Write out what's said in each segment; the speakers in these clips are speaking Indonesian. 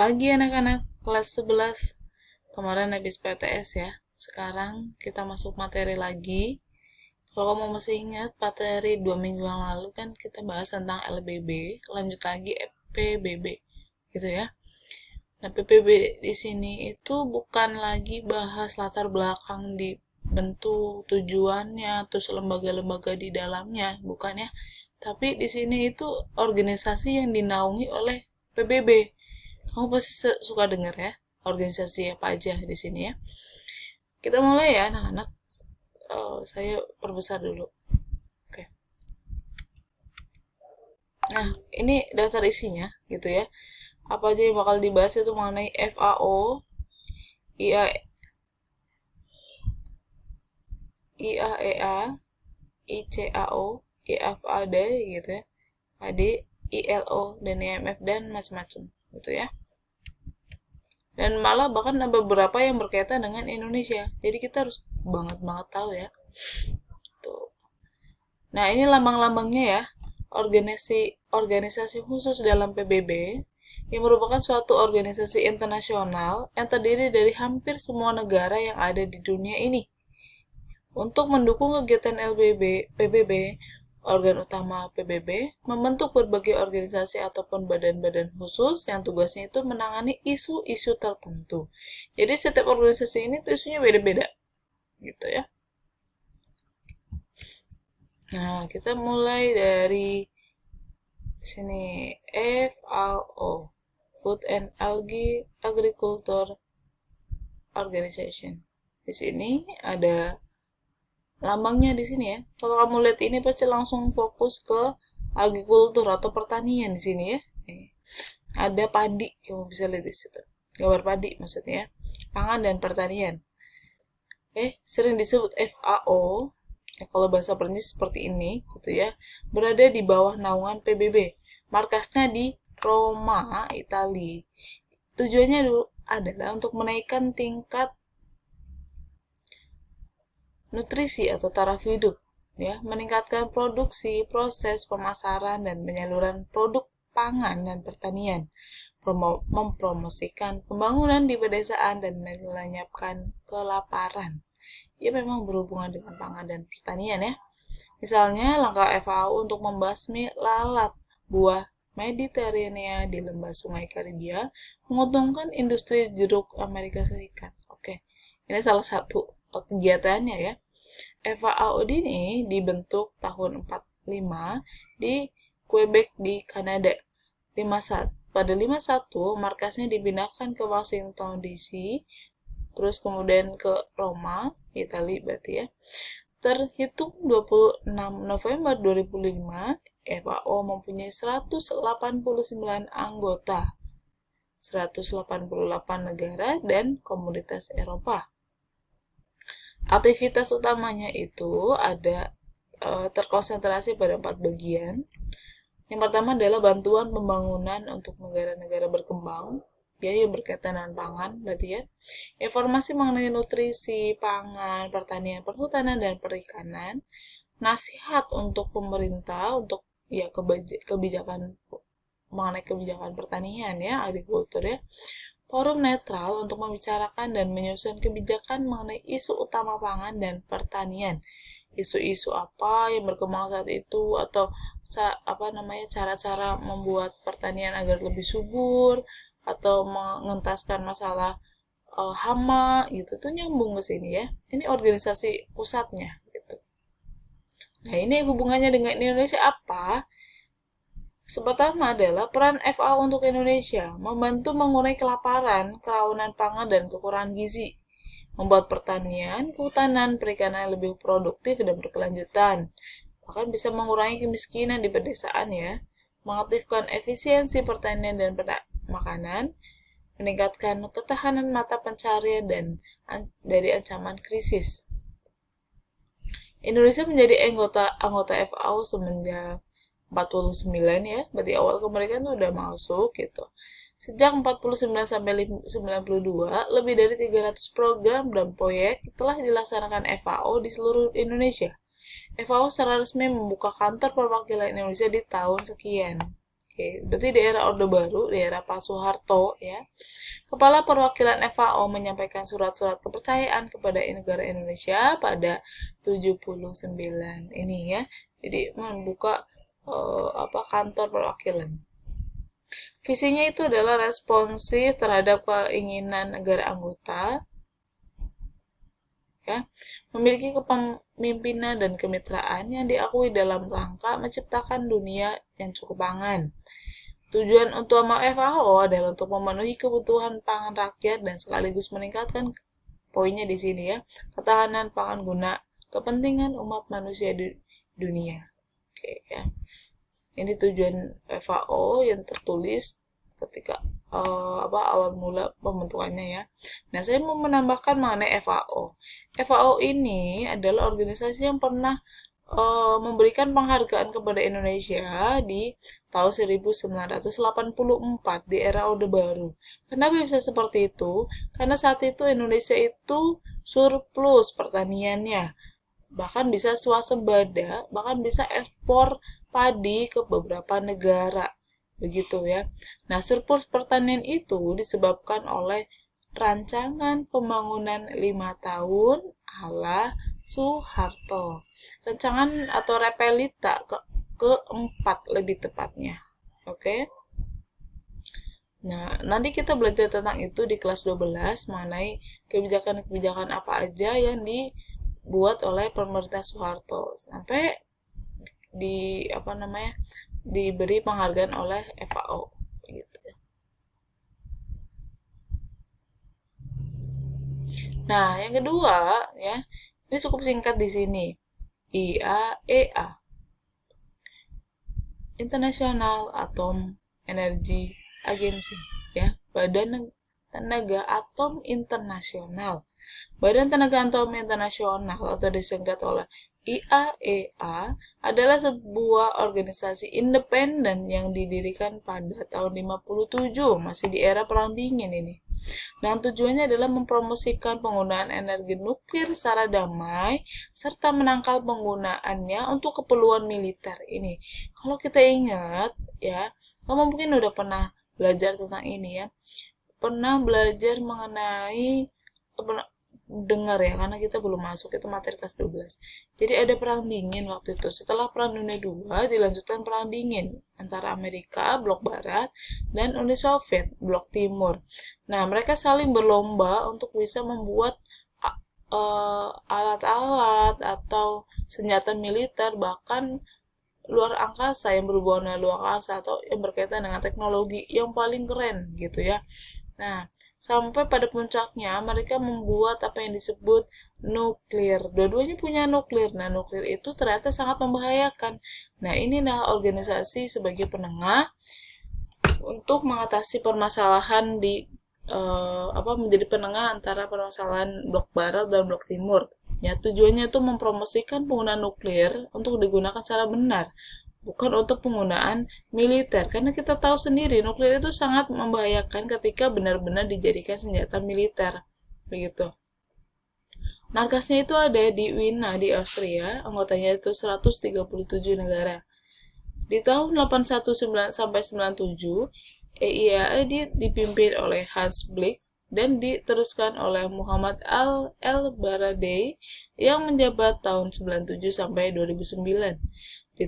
Pagi anak-anak kelas 11. Kemarin habis PTS ya. Sekarang kita masuk materi lagi. Kalau kamu masih ingat materi 2 minggu yang lalu kan kita bahas tentang LBB, lanjut lagi PBB gitu ya. Nah, PBB di sini itu bukan lagi bahas latar belakang di bentuk tujuannya, terus lembaga-lembaga di dalamnya, bukan ya. Tapi di sini itu organisasi yang dinaungi oleh PBB. Kamu pasti suka dengar ya, organisasi apa aja di sini ya. Kita mulai ya anak-anak. Saya perbesar dulu. Oke. Nah, ini daftar isinya gitu ya. Apa aja yang bakal dibahas itu mengenai FAO, IA, IAEA, ICAO, IFAD gitu ya. AD, ILO, dan IMF, dan macam-macam gitu ya. Dan malah bahkan ada beberapa yang berkaitan dengan Indonesia. Jadi kita harus banget tahu ya. Tuh. Nah, ini lambang-lambangnya ya. Organisasi khusus dalam PBB yang merupakan suatu organisasi internasional yang terdiri dari hampir semua negara yang ada di dunia ini. Untuk mendukung kegiatan PBB, organ utama PBB membentuk berbagai organisasi ataupun badan-badan khusus yang tugasnya itu menangani isu-isu tertentu. Jadi setiap organisasi ini tuh isunya beda-beda, gitu ya. Nah, kita mulai dari sini FAO, Food and Algae Agriculture Organization. Di sini ada lambangnya di sini ya. Kalau kamu lihat ini pasti langsung fokus ke agrikultur atau pertanian di sini ya. Ada padi, kamu bisa lihat di situ. Gambar padi maksudnya, pangan dan pertanian. Sering disebut FAO. Ya, kalau bahasa Perancis seperti ini gitu ya. Berada di bawah naungan PBB. Markasnya di Roma, Italia. Tujuannya adalah untuk menaikkan tingkat nutrisi atau taraf hidup, ya, meningkatkan produksi, proses pemasaran dan penyaluran produk pangan dan pertanian, mempromosikan pembangunan di pedesaan dan melenyapkan kelaparan. Ya memang berhubungan dengan pangan dan pertanian ya. Misalnya langkah FAO untuk membasmi lalat buah Mediterania di lembah Sungai Karibia menguntungkan industri jeruk Amerika Serikat. Oke, ini salah satu kegiatannya ya. FAO ini dibentuk tahun 45 di Quebec di Kanada. Pada 51 markasnya dipindahkan ke Washington DC, terus kemudian ke Roma, Italia berarti ya. Terhitung 26 November 2005, FAO mempunyai 189 anggota, 188 negara dan komunitas Eropa. Aktivitas utamanya itu ada terkonsentrasi pada 4 bagian. Yang pertama adalah bantuan pembangunan untuk negara-negara berkembang, ya, yang berkaitan dengan pangan, berarti ya. Informasi mengenai nutrisi, pangan, pertanian, perhutanan, dan perikanan. Nasihat untuk pemerintah, untuk ya kebijakan mengenai kebijakan pertanian ya, agrikultur ya. Forum netral untuk membicarakan dan menyusun kebijakan mengenai isu utama pangan dan pertanian. Isu-isu apa yang berkembang saat itu atau cara-cara membuat pertanian agar lebih subur atau mengentaskan masalah hama gitu tuh nyambung ke sini ya. Ini organisasi pusatnya gitu. Nah, ini hubungannya dengan Indonesia apa? Pertama adalah peran FAO untuk Indonesia, membantu mengurangi kelaparan, kerawanan pangan, dan kekurangan gizi, membuat pertanian, kehutanan, perikanan lebih produktif dan berkelanjutan, bahkan bisa mengurangi kemiskinan di pedesaan ya, mengaktifkan efisiensi pertanian dan makanan, meningkatkan ketahanan mata pencarian dan dari ancaman krisis. Indonesia menjadi anggota FAO semenjak 49 ya, berarti awal kemerdekaan itu udah masuk gitu. Sejak 49 sampai 92, lebih dari 300 program dan proyek telah dilaksanakan FAO di seluruh Indonesia. FAO secara resmi membuka kantor perwakilan Indonesia di tahun sekian. Oke, berarti di era Orde Baru, di era Pak Soeharto ya, Kepala Perwakilan FAO menyampaikan surat-surat kepercayaan kepada negara Indonesia pada 79 ini ya. Jadi membuka kantor perwakilan. Visinya itu adalah responsif terhadap keinginan negara anggota, ya, memiliki kepemimpinan dan kemitraan yang diakui dalam rangka menciptakan dunia yang cukup pangan. Tujuan utama FAO adalah untuk memenuhi kebutuhan pangan rakyat dan sekaligus meningkatkan poinnya di sini ya, ketahanan pangan guna kepentingan umat manusia di dunia. Oke ya. Ini tujuan FAO yang tertulis ketika awal mula pembentukannya ya. Nah, saya mau menambahkan mengenai FAO. FAO ini adalah organisasi yang pernah memberikan penghargaan kepada Indonesia di tahun 1984 di era Orde Baru. Kenapa bisa seperti itu? Karena saat itu Indonesia itu surplus pertaniannya, bahkan bisa swasembada, bahkan bisa ekspor padi ke beberapa negara. Begitu ya. Nah, surplus pertanian itu disebabkan oleh rancangan pembangunan 5 tahun ala Soeharto. Rancangan atau repelita keempat lebih tepatnya. Oke. Nah, nanti kita belajar tentang itu di kelas 12 mengenai kebijakan-kebijakan apa aja yang dibuat oleh pemerintah Soeharto sampai diberi penghargaan oleh FAO gitu. Nah, yang kedua ya, ini cukup singkat di sini. IAEA, International Atom Energy Agency, ya, Badan Tenaga Atom Internasional. Badan Tenaga Atom Internasional atau disingkat oleh IAEA adalah sebuah organisasi independen yang didirikan pada tahun 57, masih di era Perang Dingin ini. Dan tujuannya adalah mempromosikan penggunaan energi nuklir secara damai serta menangkal penggunaannya untuk keperluan militer ini. Kalau kita ingat ya, kamu mungkin udah pernah belajar tentang ini ya. Pernah belajar mengenai dengar ya, karena kita belum masuk itu materi kelas 12. Jadi ada perang dingin waktu itu. Setelah perang dunia II dilanjutkan perang dingin antara Amerika blok barat dan Uni Soviet blok timur. Nah, mereka saling berlomba untuk bisa membuat alat-alat atau senjata militer, bahkan luar angkasa yang berhubungan dengan luar angkasa atau yang berkaitan dengan teknologi yang paling keren gitu ya. Nah, sampai pada puncaknya mereka membuat apa yang disebut nuklir. Dua-duanya punya nuklir. Nah, nuklir itu ternyata sangat membahayakan. Nah, ini adalah organisasi sebagai penengah untuk mengatasi permasalahan menjadi penengah antara permasalahan blok barat dan blok timur. Ya, tujuannya itu mempromosikan penggunaan nuklir untuk digunakan secara benar, bukan untuk penggunaan militer. Karena kita tahu sendiri nuklir itu sangat membahayakan ketika benar-benar dijadikan senjata militer. Begitu. Markasnya itu ada di Wina di Austria, anggotanya itu 137 negara. Di tahun 81 sampai 97, EIA dipimpin oleh Hans Blix dan diteruskan oleh Muhammad al-Baradei yang menjabat tahun 97 sampai 2009. Di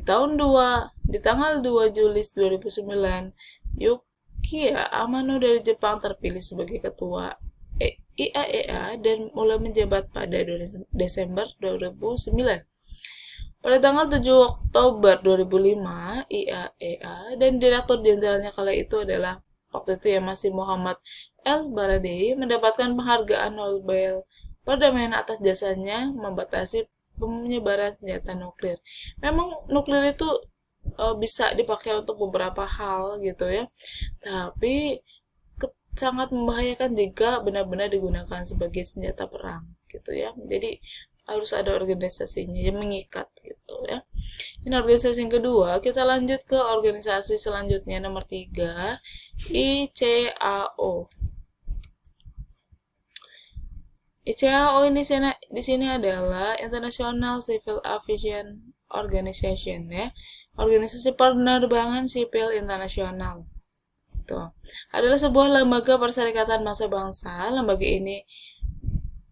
tanggal 2 Juli 2009, Yukiya Amano dari Jepang terpilih sebagai ketua IAEA dan mulai menjabat pada Desember 2009. Pada tanggal 7 Oktober 2005, IAEA dan direktur jenderalnya kala itu adalah waktu itu ya masih Muhammad al-Baradei mendapatkan penghargaan Nobel perdamaian atas jasanya membatasi penyebaran senjata nuklir. Memang nuklir itu bisa dipakai untuk beberapa hal gitu ya, tapi sangat membahayakan jika benar-benar digunakan sebagai senjata perang gitu ya. Jadi harus ada organisasinya yang mengikat gitu ya. Ini organisasi yang kedua. Kita lanjut ke organisasi selanjutnya nomor 3, ICAO. ICAO ini di sini adalah International Civil Aviation Organization ya. Organisasi Penerbangan Sipil Internasional itu adalah sebuah lembaga perserikatan bangsa-bangsa. Lembaga ini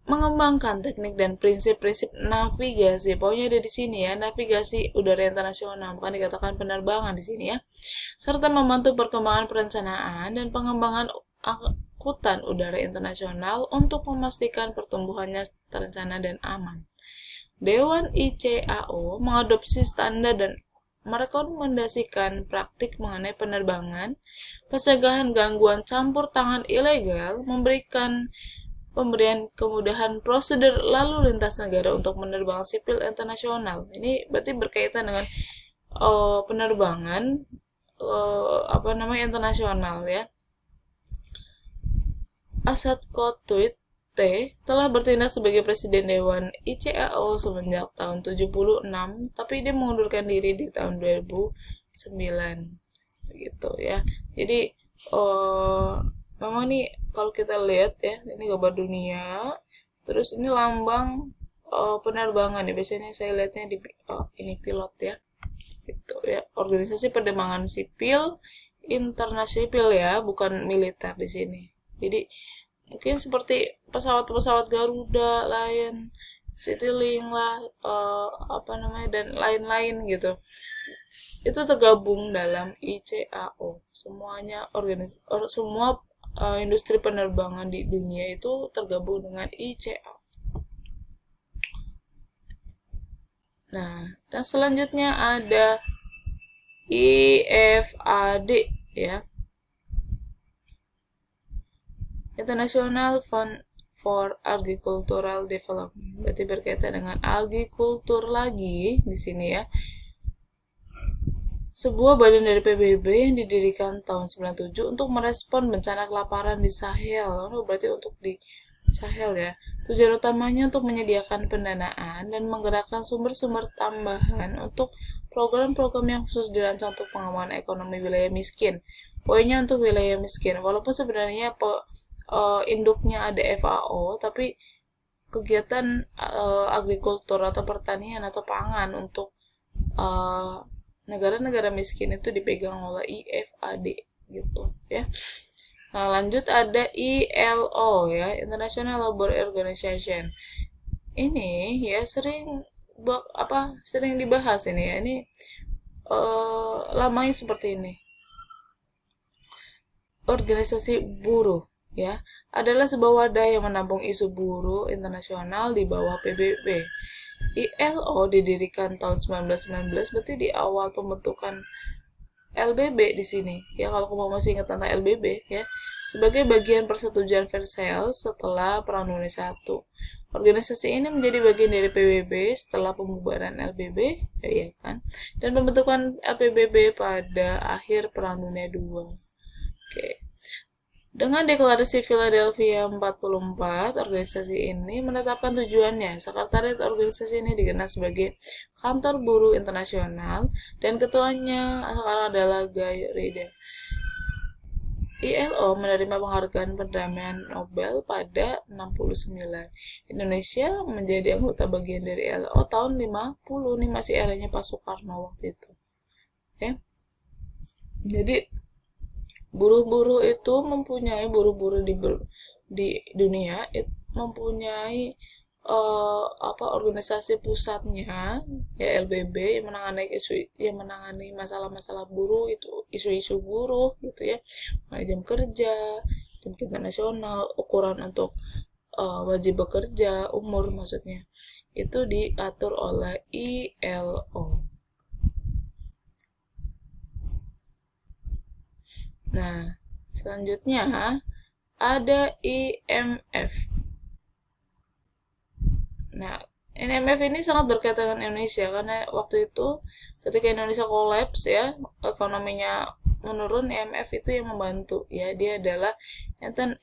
mengembangkan teknik dan prinsip-prinsip navigasi. Pokoknya ada di sini ya, navigasi udara internasional, bukan dikatakan penerbangan di sini ya. Serta membantu perkembangan perencanaan dan pengembangan angkutan udara internasional untuk memastikan pertumbuhannya terencana dan aman. Dewan ICAO mengadopsi standar dan merekomendasikan praktik mengenai penerbangan, pencegahan gangguan campur tangan ilegal, pemberian kemudahan prosedur lalu lintas negara untuk penerbangan sipil internasional. Ini berarti berkaitan dengan penerbangan internasional ya. Asad Qotwit telah bertindak sebagai Presiden Dewan ICAO semenjak tahun 76, tapi dia mengundurkan diri di tahun 2009 gitu ya. Jadi memang nih kalau kita lihat ya, ini gambar dunia, terus ini lambang penerbangan ya. Biasanya saya lihatnya di ini pilot ya. Gitu ya. Organisasi Penerbangan Sipil Internasional ya, bukan militer di sini. Jadi mungkin seperti pesawat-pesawat Garuda, Lion, Citylink lah, dan lain-lain gitu. Itu tergabung dalam ICAO. Semuanya semua industri penerbangan di dunia itu tergabung dengan ICAO. Nah, dan selanjutnya ada IFAD ya. International Fund for Agricultural Development. Berarti berkaitan dengan agrikultur lagi di sini ya. Sebuah badan dari PBB yang didirikan tahun 97 untuk merespon bencana kelaparan di Sahel. Berarti untuk di Sahel ya. Tujuan utamanya untuk menyediakan pendanaan dan menggerakkan sumber-sumber tambahan untuk program-program yang khusus dirancang untuk pengembangan ekonomi wilayah miskin. Poinnya untuk wilayah miskin. Walaupun sebenarnya induknya ada FAO, tapi kegiatan agrikultur atau pertanian atau pangan untuk negara-negara miskin itu dipegang oleh IFAD gitu ya. Nah, lanjut ada ILO ya, International Labour Organization. Ini ya sering dibahas ini ya. Ini lamanya seperti ini. Organisasi buruh ya, adalah sebuah wadah yang menampung isu buruh internasional di bawah PBB. ILO didirikan tahun 1919, berarti di awal pembentukan LBB di sini. Ya, kalau kamu masih ingat tentang LBB ya, sebagai bagian persetujuan Versailles setelah Perang Dunia I. Organisasi ini menjadi bagian dari PBB setelah pembubaran LBB, ya kan? Dan pembentukan LPBB pada akhir Perang Dunia II. Oke. Dengan Deklarasi Philadelphia 44, organisasi ini menetapkan tujuannya. Sekretariat organisasi ini dikenal sebagai Kantor Buruh Internasional dan ketuanya sekarang adalah Guy Ryder. ILO menerima penghargaan perdamaian Nobel pada 69. Indonesia menjadi anggota bagian dari ILO tahun 50. Ini masih eranya Pak Soekarno waktu itu. Oke. Jadi buruh-buruh itu mempunyai buruh-buruh di dunia itu mempunyai organisasi pusatnya ya, LBB yang menangani masalah-masalah buruh, itu isu-isu buruh gitu ya, jam kerja, jam kerja nasional, ukuran untuk wajib bekerja, umur maksudnya, itu diatur oleh ILO. Nah, selanjutnya ada IMF. Nah, IMF ini sangat berkaitan dengan Indonesia karena waktu itu ketika Indonesia kolaps ya, ekonominya menurun, IMF itu yang membantu ya. Dia adalah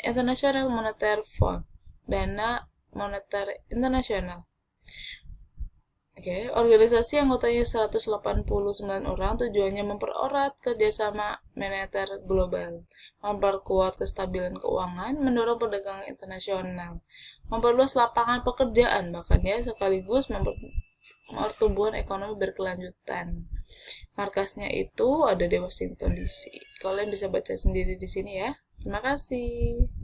International Monetary Fund, dana moneter internasional. Oke, organisasi anggotanya 189 orang, tujuannya mempererat kerjasama moneter global, memperkuat kestabilan keuangan, mendorong perdagangan internasional, memperluas lapangan pekerjaan, bahkan ya sekaligus pertumbuhan ekonomi berkelanjutan. Markasnya itu ada di Washington DC. Kalian bisa baca sendiri di sini ya. Terima kasih.